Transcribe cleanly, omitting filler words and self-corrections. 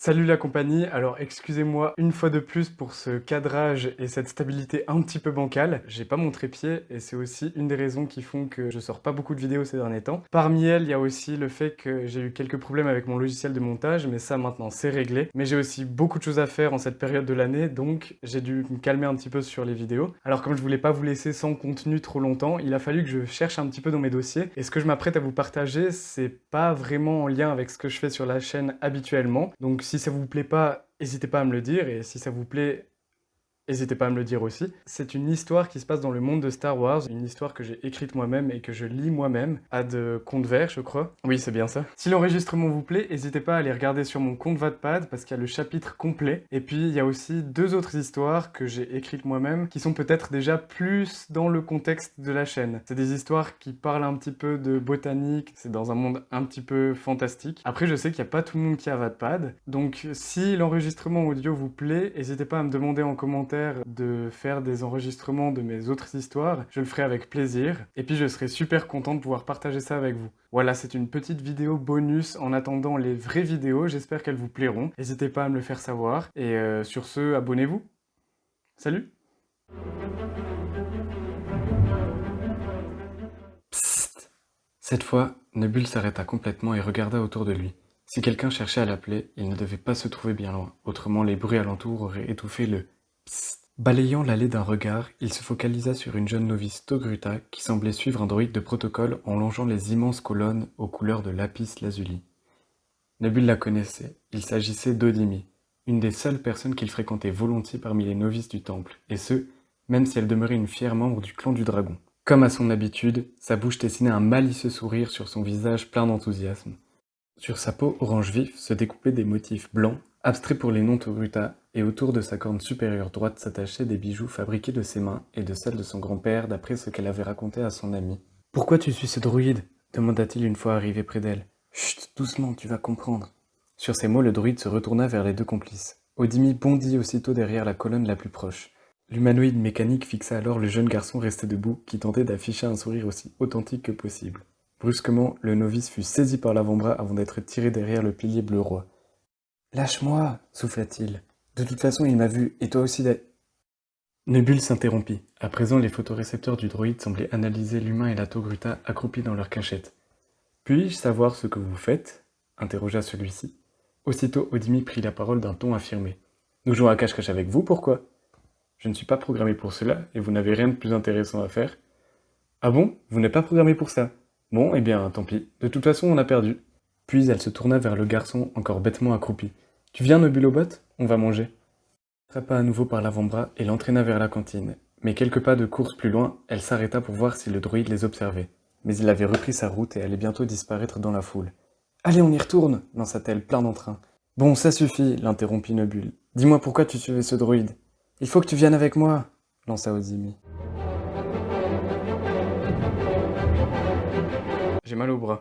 Salut la compagnie, alors excusez-moi une fois de plus pour ce cadrage et cette stabilité un petit peu bancale. J'ai pas mon trépied et c'est aussi une des raisons qui font que je sors pas beaucoup de vidéos ces derniers temps. Parmi elles, il y a aussi le fait que j'ai eu quelques problèmes avec mon logiciel de montage, mais ça maintenant c'est réglé. Mais j'ai aussi beaucoup de choses à faire en cette période de l'année, donc j'ai dû me calmer un petit peu sur les vidéos. Alors comme je voulais pas vous laisser sans contenu trop longtemps, il a fallu que je cherche un petit peu dans mes dossiers. Et ce que je m'apprête à vous partager, c'est pas vraiment en lien avec ce que je fais sur la chaîne habituellement. Donc si ça vous plaît pas, n'hésitez pas à me le dire, et si ça vous plaît, n'hésitez pas à me le dire aussi. C'est une histoire qui se passe dans le monde de Star Wars, une histoire que j'ai écrite moi-même et que je lis moi-même, à de Compte Vert, je crois. Oui, c'est bien ça. Si l'enregistrement vous plaît, n'hésitez pas à aller regarder sur mon compte Wattpad, parce qu'il y a le chapitre complet. Et puis, il y a aussi deux autres histoires que j'ai écrites moi-même, qui sont peut-être déjà plus dans le contexte de la chaîne. C'est des histoires qui parlent un petit peu de botanique, c'est dans un monde un petit peu fantastique. Après, je sais qu'il n'y a pas tout le monde qui a Wattpad, donc si l'enregistrement audio vous plaît, n'hésitez pas à me demander en commentaire de faire des enregistrements de mes autres histoires, je le ferai avec plaisir, et puis je serai super content de pouvoir partager ça avec vous. Voilà, c'est une petite vidéo bonus en attendant les vraies vidéos, j'espère qu'elles vous plairont, n'hésitez pas à me le faire savoir, et sur ce, abonnez-vous. Salut! Psst. Cette fois, Nebul s'arrêta complètement et regarda autour de lui. Si quelqu'un cherchait à l'appeler, il ne devait pas se trouver bien loin, autrement les bruits alentour auraient étouffé le psst. Balayant l'allée d'un regard, il se focalisa sur une jeune novice Togruta qui semblait suivre un droïde de protocole en longeant les immenses colonnes aux couleurs de lapis lazuli. Nebul la connaissait, il s'agissait d'Odimi, une des seules personnes qu'il fréquentait volontiers parmi les novices du temple, et ce, même si elle demeurait une fière membre du clan du dragon. Comme à son habitude, sa bouche dessinait un malicieux sourire sur son visage plein d'enthousiasme. Sur sa peau orange vif se découpaient des motifs blancs, abstraits pour les noms Togruta, et autour de sa corne supérieure droite s'attachaient des bijoux fabriqués de ses mains et de celles de son grand-père d'après ce qu'elle avait raconté à son ami. « Pourquoi tu suis ce druide ?» demanda-t-il une fois arrivé près d'elle. « Chut, doucement, tu vas comprendre. » Sur ces mots, le druide se retourna vers les deux complices. Odimi bondit aussitôt derrière la colonne la plus proche. L'humanoïde mécanique fixa alors le jeune garçon resté debout, qui tentait d'afficher un sourire aussi authentique que possible. Brusquement, le novice fut saisi par l'avant-bras avant d'être tiré derrière le pilier bleu-roi. « Lâche-moi » souffla-t-il. « De toute façon, il m'a vu, et toi aussi Nebul s'interrompit. À présent, les photorécepteurs du droïde semblaient analyser l'humain et la Togruta accroupis dans leur cachette. « Puis-je savoir ce que vous faites » interrogea celui-ci. Aussitôt, Odimi prit la parole d'un ton affirmé. « Nous jouons à cache-cache avec vous, pourquoi ?»« Je ne suis pas programmé pour cela, et vous n'avez rien de plus intéressant à faire. »« Ah bon ? Vous n'êtes pas programmé pour ça ? Bon, eh bien, tant pis. De toute façon, on a perdu. » Puis elle se tourna vers le garçon, encore bêtement accroupi. « Tu viens, Nebulobot ? On va manger. » Elle l'attrapa à nouveau par l'avant-bras et l'entraîna vers la cantine. Mais quelques pas de course plus loin, elle s'arrêta pour voir si le druide les observait. Mais il avait repris sa route et allait bientôt disparaître dans la foule. « Allez, on y retourne » lança-t-elle, plein d'entrain. « Bon, ça suffit » l'interrompit Nebul. « Dis-moi pourquoi tu suivais ce druide. »« Il faut que tu viennes avec moi » lança Odimi. J'ai mal au bras.